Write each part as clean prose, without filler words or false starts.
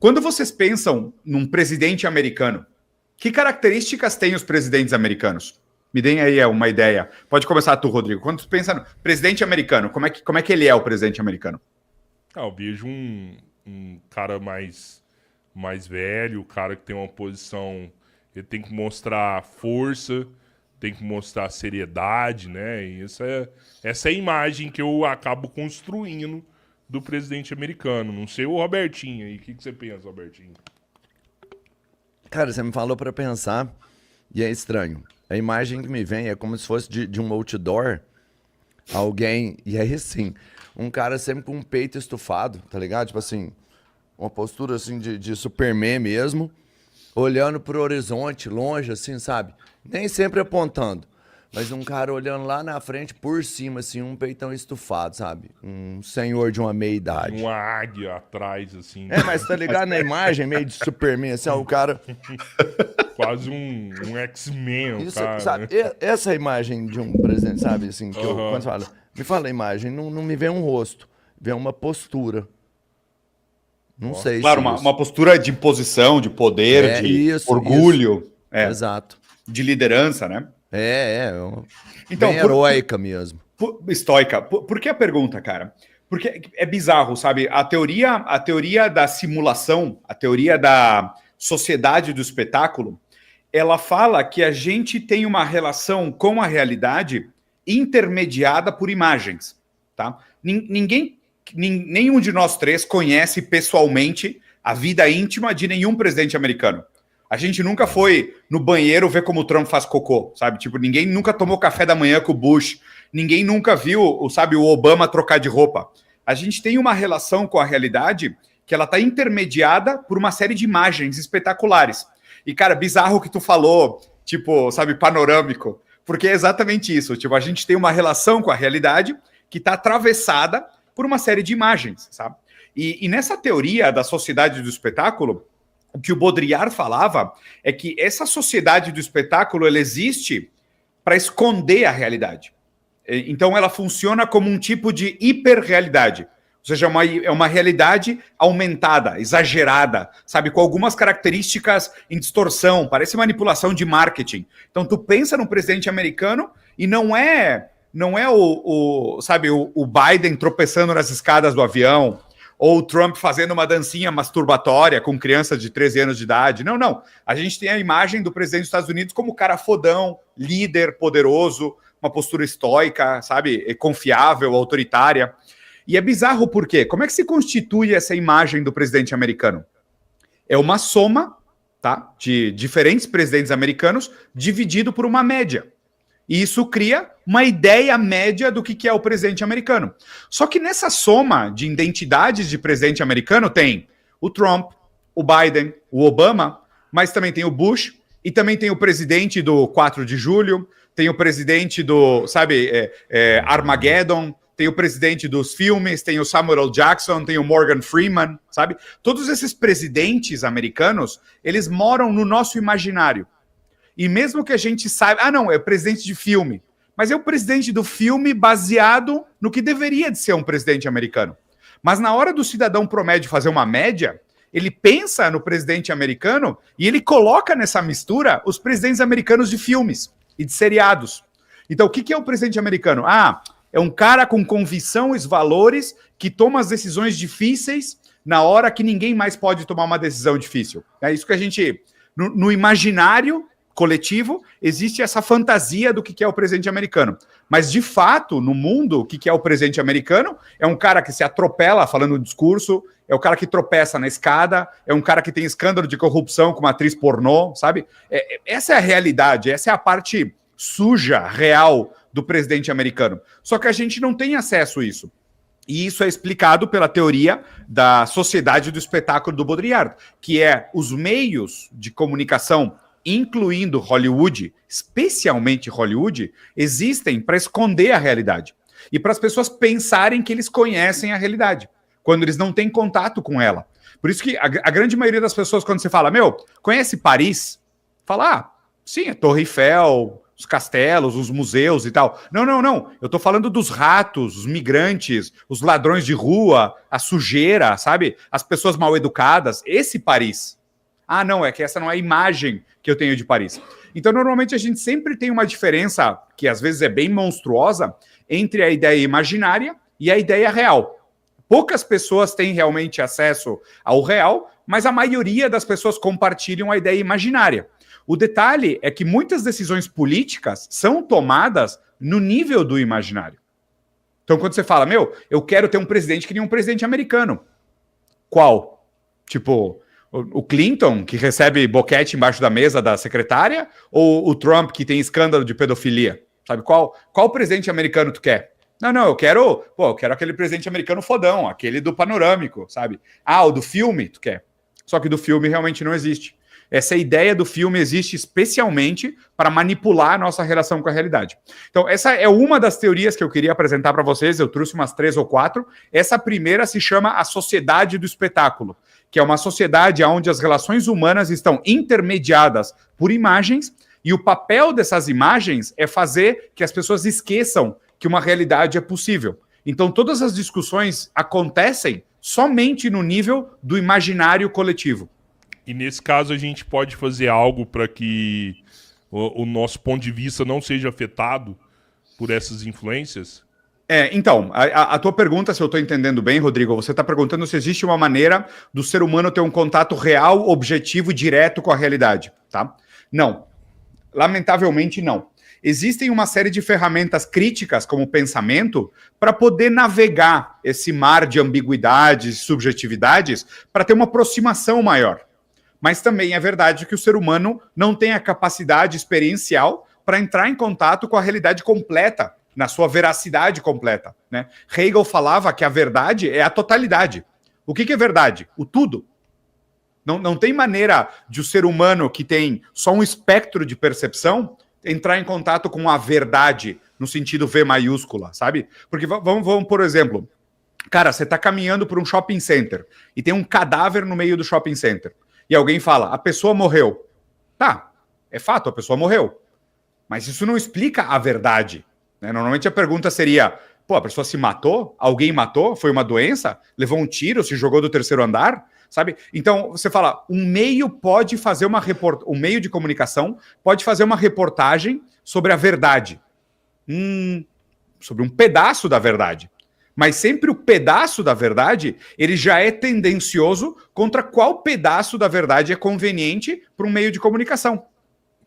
Quando vocês pensam num presidente americano, que características têm os presidentes americanos? Me deem aí uma ideia. Pode começar tu, Rodrigo. Quando tu pensa no presidente americano, como é que ele é o presidente americano? Eu vejo um cara mais velho, o cara que tem uma posição... Ele tem que mostrar força, tem que mostrar seriedade, né? E essa é a imagem que eu acabo construindo do presidente americano. Não sei o Robertinho aí. O que você pensa, Robertinho? Cara, você me falou pra pensar e é estranho. A imagem que me vem é como se fosse de um outdoor, alguém, e aí sim, um cara sempre com um peito estufado, tá ligado? Tipo assim, uma postura assim de Superman mesmo, olhando pro horizonte, longe assim, sabe? Nem sempre apontando, mas um cara olhando lá na frente, por cima, assim, um peitão estufado, sabe? Um senhor de uma meia-idade. Uma águia atrás, assim. Mas tá ligado na imagem, meio de Superman, assim, ó, o cara... Quase um X-Men, Isso, cara. sabe, essa imagem de um presidente, sabe, assim, que quando fala, me fala a imagem, não me vem um rosto, vem uma postura. Não sei claro, se uma postura de imposição, de poder, de orgulho. Exato. De liderança, né? Então, bem heróica mesmo. Estoica. Por que a pergunta, cara? Porque é bizarro, sabe? A teoria da simulação, a teoria da sociedade do espetáculo, ela fala que a gente tem uma relação com a realidade intermediada por imagens, tá? Nenhum de nós três conhece pessoalmente a vida íntima de nenhum presidente americano. A gente nunca foi no banheiro ver como o Trump faz cocô, sabe? Tipo, ninguém nunca tomou café da manhã com o Bush, ninguém nunca viu, sabe, o Obama trocar de roupa. A gente tem uma relação com a realidade que ela está intermediada por uma série de imagens espetaculares. E, cara, bizarro que tu falou, tipo, sabe, panorâmico, porque é exatamente isso. Tipo, a gente tem uma relação com a realidade que está atravessada por uma série de imagens, sabe? E nessa teoria da sociedade do espetáculo, o que o Baudrillard falava é que essa sociedade do espetáculo ela existe para esconder a realidade. Então ela funciona como um tipo de hiperrealidade. Ou seja, é uma realidade aumentada, exagerada, sabe? Com algumas características em distorção, parece manipulação de marketing. Então tu pensa no presidente americano e não é o Biden tropeçando nas escadas do avião, ou o Trump fazendo uma dancinha masturbatória com crianças de 13 anos de idade. Não. A gente tem a imagem do presidente dos Estados Unidos como cara fodão, líder, poderoso, uma postura estoica, sabe? Confiável, autoritária. E é bizarro por quê? Como é que se constitui essa imagem do presidente americano? É uma soma, tá, de diferentes presidentes americanos dividido por uma média. E isso cria uma ideia média do que é o presidente americano. Só que nessa soma de identidades de presidente americano tem o Trump, o Biden, o Obama, mas também tem o Bush, e também tem o presidente do 4 de julho, tem o presidente do, sabe, Armageddon, tem o presidente dos filmes, tem o Samuel L. Jackson, tem o Morgan Freeman, sabe? Todos esses presidentes americanos, eles moram no nosso imaginário. E mesmo que a gente saiba, não, é o presidente de filme, mas é o presidente do filme baseado no que deveria de ser um presidente americano. Mas na hora do cidadão promédio fazer uma média, ele pensa no presidente americano e ele coloca nessa mistura os presidentes americanos de filmes e de seriados. Então, o que é o presidente americano? É um cara com convicção e valores que toma as decisões difíceis na hora que ninguém mais pode tomar uma decisão difícil. É isso que a gente, no imaginário coletivo, existe essa fantasia do que é o presidente americano. Mas, de fato, no mundo, o que é o presidente americano? É um cara que se atropela falando um discurso, é o cara que tropeça na escada, é um cara que tem escândalo de corrupção com uma atriz pornô, sabe? Essa é a realidade, essa é a parte suja, real do presidente americano. Só que a gente não tem acesso a isso. E isso é explicado pela teoria da sociedade do espetáculo do Baudrillard, que é os meios de comunicação, incluindo Hollywood, especialmente Hollywood, existem para esconder a realidade. E para as pessoas pensarem que eles conhecem a realidade, quando eles não têm contato com ela. Por isso que a grande maioria das pessoas, quando você fala, conhece Paris? Fala, sim, é Torre Eiffel, os castelos, os museus e tal. Não, não, não. Eu tô falando dos ratos, os migrantes, os ladrões de rua, a sujeira, sabe? As pessoas mal educadas. Esse Paris. Ah, não, é que essa não é a imagem que eu tenho de Paris. Então, normalmente, a gente sempre tem uma diferença, que às vezes é bem monstruosa, entre a ideia imaginária e a ideia real. Poucas pessoas têm realmente acesso ao real, mas a maioria das pessoas compartilham a ideia imaginária. O detalhe é que muitas decisões políticas são tomadas no nível do imaginário. Então, quando você fala, meu, eu quero ter um presidente que nem um presidente americano. Qual? Tipo, o Clinton, que recebe boquete embaixo da mesa da secretária, ou o Trump, que tem escândalo de pedofilia? Sabe, qual presidente americano tu quer? Não, eu quero aquele presidente americano fodão, aquele do panorâmico, sabe? Ah, o do filme, tu quer? Só que do filme realmente não existe. Essa ideia do filme existe especialmente para manipular a nossa relação com a realidade. Então, essa é uma das teorias que eu queria apresentar para vocês, eu trouxe umas 3 ou 4. Essa primeira se chama a sociedade do espetáculo, que é uma sociedade onde as relações humanas estão intermediadas por imagens, e o papel dessas imagens é fazer que as pessoas esqueçam que uma realidade é possível. Então, todas as discussões acontecem somente no nível do imaginário coletivo. E nesse caso, a gente pode fazer algo para que o nosso ponto de vista não seja afetado por essas influências? Então, a tua pergunta, se eu estou entendendo bem, Rodrigo, você está perguntando se existe uma maneira do ser humano ter um contato real, objetivo e direto com a realidade, tá? Não. Lamentavelmente, não. Existem uma série de ferramentas críticas, como o pensamento, para poder navegar esse mar de ambiguidades e subjetividades para ter uma aproximação maior. Mas também é verdade que o ser humano não tem a capacidade experiencial para entrar em contato com a realidade completa, na sua veracidade completa, né? Hegel falava que a verdade é a totalidade. O que é verdade? O tudo. Não tem maneira de o ser humano que tem só um espectro de percepção entrar em contato com a verdade no sentido V maiúscula, sabe? Porque vamos, por exemplo, cara, você está caminhando por um shopping center e tem um cadáver no meio do shopping center e alguém fala, a pessoa morreu. Tá, é fato, a pessoa morreu. Mas isso não explica a verdade, né? Normalmente a pergunta seria, pô, a pessoa se matou? Alguém matou? Foi uma doença? Levou um tiro? Se jogou do 3º andar? Sabe? Então, você fala, um meio pode fazer um meio de comunicação pode fazer uma reportagem sobre a verdade. Sobre um pedaço da verdade. Mas sempre o pedaço da verdade, ele já é tendencioso contra qual pedaço da verdade é conveniente para um meio de comunicação.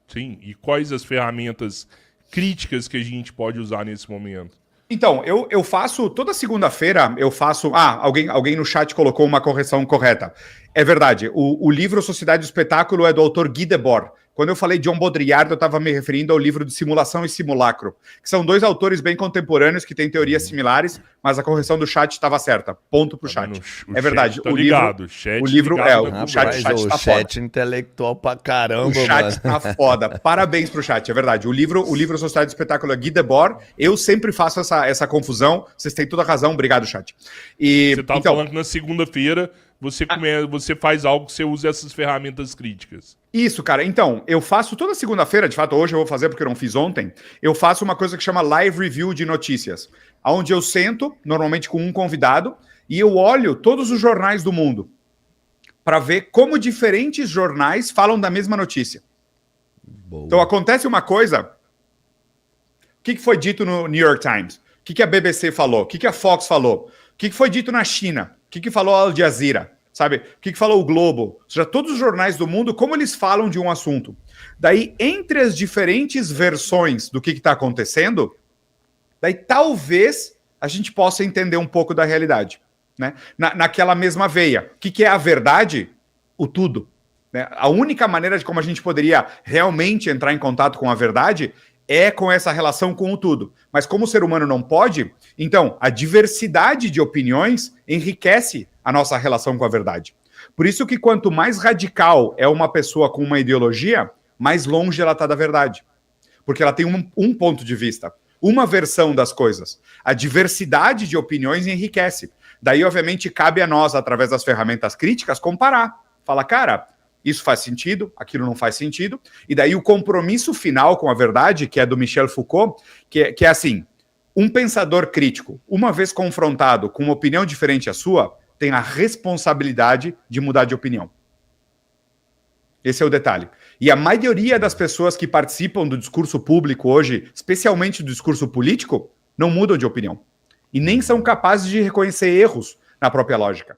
Sim, e quais as ferramentas críticas que a gente pode usar nesse momento? Então, eu faço, toda segunda-feira eu faço... alguém no chat colocou uma correção correta. É verdade, o livro Sociedade do Espetáculo é do autor Guy Debord. Quando eu falei John Baudrillard, eu estava me referindo ao livro de Simulação e Simulacro, que são 2 autores bem contemporâneos que têm teorias similares, mas a correção do chat estava certa. Ponto pro chat. O é verdade. Tá ligado. O livro o chat tá foda. Intelectual pra caramba, o chat tá foda. Parabéns pro chat, é verdade. O livro Sociedade do Espetáculo é Guy Debord. Eu sempre faço essa confusão. Vocês têm toda a razão. Obrigado, chat. Você tava falando que na segunda-feira você faz algo que você usa essas ferramentas críticas. Isso, cara. Então, eu faço toda segunda-feira, de fato, hoje eu vou fazer porque eu não fiz ontem, eu faço uma coisa que chama live review de notícias, onde eu sento, normalmente com um convidado, e eu olho todos os jornais do mundo para ver como diferentes jornais falam da mesma notícia. Boa. Então, acontece uma coisa... O que foi dito no New York Times? O que a BBC falou? O que a Fox falou? O que foi dito na China? O que falou a Al Jazeera? Sabe? O que falou o Globo? Ou seja, todos os jornais do mundo, como eles falam de um assunto. Daí, entre as diferentes versões do que está acontecendo, daí talvez a gente possa entender um pouco da realidade, né? Naquela mesma veia. O que é a verdade? O tudo. Né? A única maneira de como a gente poderia realmente entrar em contato com a verdade é com essa relação com o tudo. Mas como o ser humano não pode, então a diversidade de opiniões enriquece a nossa relação com a verdade. Por isso que quanto mais radical é uma pessoa com uma ideologia, mais longe ela está da verdade. Porque ela tem um ponto de vista, uma versão das coisas. A diversidade de opiniões enriquece. Daí, obviamente, cabe a nós, através das ferramentas críticas, comparar. Fala, cara, isso faz sentido, aquilo não faz sentido, e daí o compromisso final com a verdade, que é do Michel Foucault, que é assim, um pensador crítico, uma vez confrontado com uma opinião diferente à sua, tem a responsabilidade de mudar de opinião. Esse é o detalhe. E a maioria das pessoas que participam do discurso público hoje, especialmente do discurso político, não mudam de opinião. E nem são capazes de reconhecer erros na própria lógica.